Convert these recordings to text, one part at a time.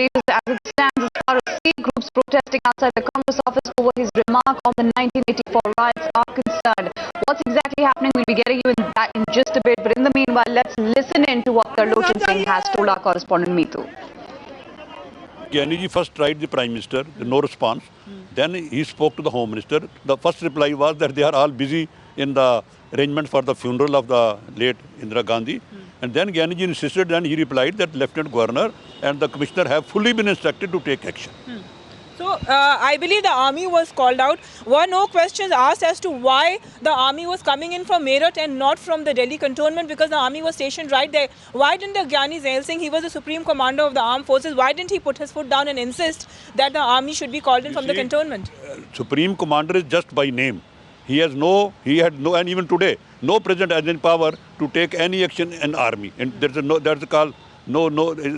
status as it stands as far as Sikh groups protesting outside the Congress office over his remark on the 1984 riots are concerned. What's exactly happening? We'll be getting you in that in just a bit. But in the meanwhile, let's listen in to what Tarlochan Singh has told our correspondent Meetu. Gyani ji first tried the Prime Minister, no response. Then he spoke to the Home Minister. The first reply was that they are all busy in the arrangement for the funeral of the late Indira Gandhi. And then Gyani ji insisted and he replied that Lieutenant Governor and the Commissioner have fully been instructed to take action. So, I believe the army was called out. Were no questions asked as to why the army was coming in from Meerut and not from the Delhi cantonment, because the army was stationed right there. Why didn't the Gyani Zail Singh, he was the Supreme Commander of the Armed Forces, why didn't he put his foot down and insist that the army should be called in from the cantonment? Supreme Commander is just by name. He had no, and even today, no president has in power to take any action in army. And there's a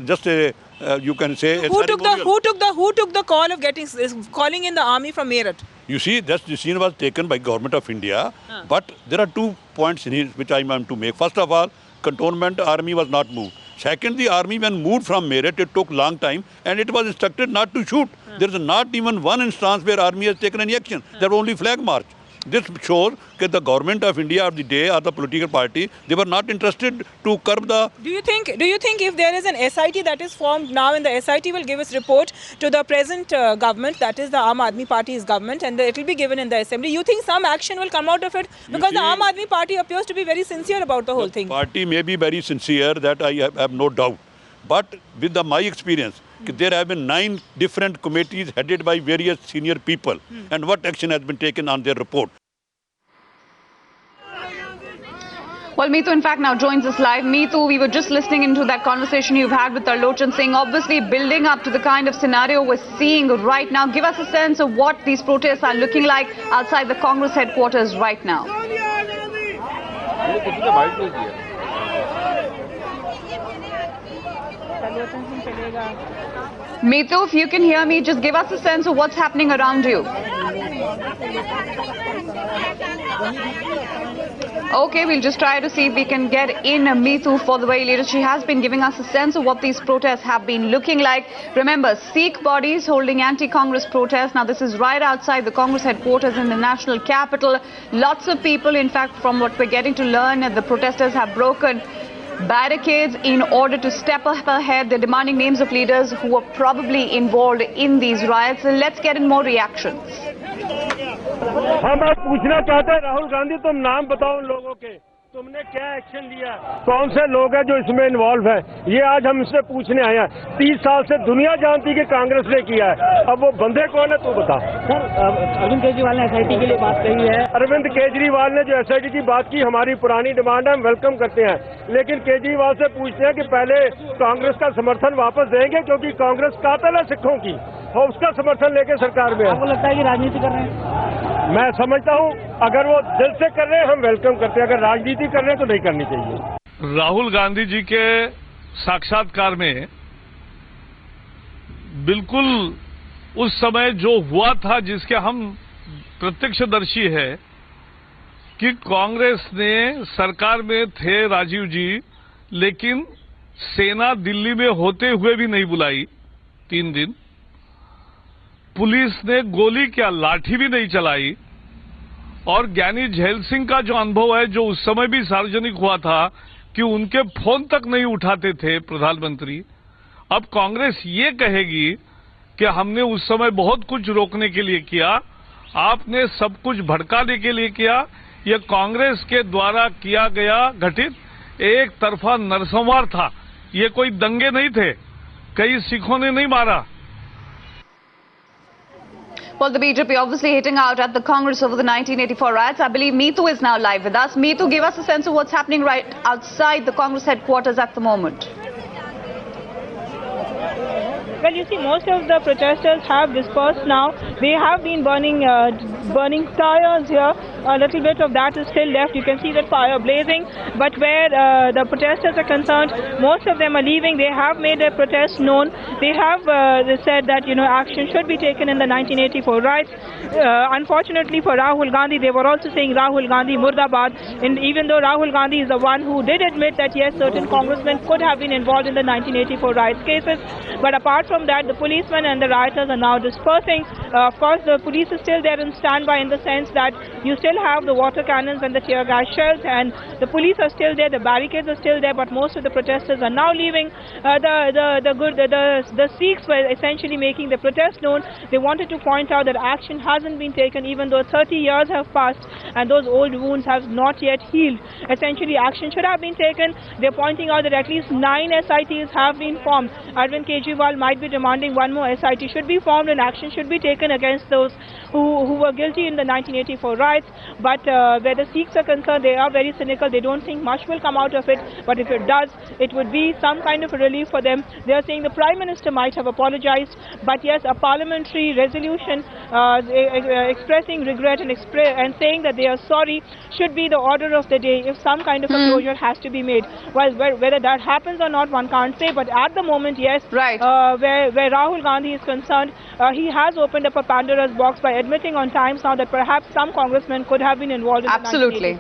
just a, you can say. Who took the call of calling in the army from Meerut? You see, that decision was taken by Government of India, but there are 2 points in here which I am to make. First of all, cantonment army was not moved. Second, the army when moved from Meerut, it took long time and it was instructed not to shoot. There is not even one instance where army has taken any action. There were only flag march. This shows that the Government of India of the day or the political party, they were not interested to curb the... Do you think if there is an SIT that is formed now and the SIT will give its report to the present government, that is the Aam Aadmi Party's government, and it will be given in the assembly, you think some action will come out of it? Because the Aam Aadmi Party appears to be very sincere about the whole thing. The party may be very sincere, that I have no doubt. But with my experience, there have been 9 different committees headed by various senior people. And what action has been taken on their report? Well, Meetu, in fact, now joins us live. Meetu, we were just listening into that conversation you've had with Tarlochan Singh, obviously building up to the kind of scenario we're seeing right now. Give us a sense of what these protests are looking like outside the Congress headquarters right now. Meetu, if you can hear me, just give us a sense of what's happening around you. Okay, we'll just try to see if we can get in Meetu for the very latest. She has been giving us a sense of what these protests have been looking like. Remember, Sikh bodies holding anti-Congress protests. Now, this is right outside the Congress headquarters in the national capital. Lots of people, in fact, from what we're getting to learn, the protesters have broken barricades in order to step up ahead. They're demanding names of leaders who were probably involved in these riots. So let's get in more reactions. हम आप पूछना चाहते हैं राहुल गांधी, तुम नाम बताओ उन लोगों के, तुमने क्या एक्शन लिया, कौन से लोग हैं जो इसमें इन्वॉल्व हैं, ये आज हम इससे पूछने आए हैं। 30 साल से दुनिया जानती कि कांग्रेस ने किया है, अब वो बंदे कौन है तू बता। सर, अरविंद केजरीवाल ने एसआईटी के लिए बात कही है। अरविंद केजरीवाल ने जो एसआईटी की बात की, हमारी पुरानी डिमांड है, हम वेलकम करते हैं, लेकिन केजरीवाल से पूछते हैं कि पहले कांग्रेस का समर्थन वापस देंगे, क्योंकि कांग्रेस कातिल है सिखों की और उसका समर्थन लेके सरकार में। आपको लगता है कि राजनीति कर रहे हैं? मैं समझता हूं अगर वो दिल से कर रहे हैं हम वेलकम करते हैं, अगर राजनीति कर रहे हैं तो नहीं करनी चाहिए। राहुल गांधी जी के साक्षात्कार में बिल्कुल उस समय जो हुआ था जिसके हम प्रत्यक्षदर्शी है कि कांग्रेस ने सरकार में थे राजीव जी, लेकिन सेना दिल्ली में होते हुए भी नहीं बुलाई 3 दिन, पुलिस ने गोली क्या लाठी भी नहीं चलाई, और ज्ञानी झैल सिंह का जो अनुभव है जो उस समय भी सार्वजनिक हुआ था कि उनके फोन तक नहीं उठाते थे प्रधानमंत्री। अब कांग्रेस ये कहेगी कि हमने उस समय बहुत कुछ रोकने के लिए किया, आपने सब कुछ भड़काने के लिए किया। यह कांग्रेस के द्वारा किया गया घटित एक तरफा नरसंहार था, ये कोई दंगे नहीं थे, कई सिखों ने नहीं मारा। Well, the BJP obviously hitting out at the Congress over the 1984 riots. I believe Meetu is now live with us. Meetu, give us a sense of what's happening right outside the Congress headquarters at the moment. Well, you see, most of the protesters have dispersed now. They have been burning tires here. A little bit of that is still left. You can see that fire blazing. But where the protesters are concerned, most of them are leaving. They have made their protest known. they have said that, you know, action should be taken in the 1984 riots. Unfortunately for Rahul Gandhi, they were also saying Rahul Gandhi Murdabad, and even though Rahul Gandhi is the one who did admit that yes, certain congressmen could have been involved in the 1984 riots cases, but apart from that, the policemen and the rioters are now dispersing. Of course, the police is still there in standby in the sense that you still have the water cannons and the tear gas shells, and the police are still there, the barricades are still there, but most of the protesters are now leaving. The Sikhs were essentially making the protest known. They wanted to point out that action hasn't been taken even though 30 years have passed and those old wounds have not yet healed. Essentially, action should have been taken. They're pointing out that at least 9 SITs have been formed. Arvind Kejriwal might be demanding one more SIT should be formed and action should be taken against those who were guilty in the 1984 riots. But where the Sikhs are concerned, they are very cynical. They don't think much will come out of it. But if it does, it would be some kind of a relief for them. They are saying the Prime Minister might have apologized. But yes, a parliamentary resolution expressing regret and saying that they are sorry should be the order of the day if some kind of a closure has to be made. Well, whether that happens or not, one can't say. But at the moment, yes, right. Where Rahul Gandhi is concerned, he has opened up a Pandora's box by admitting on Times now that perhaps some congressmen could have been involved in the 1984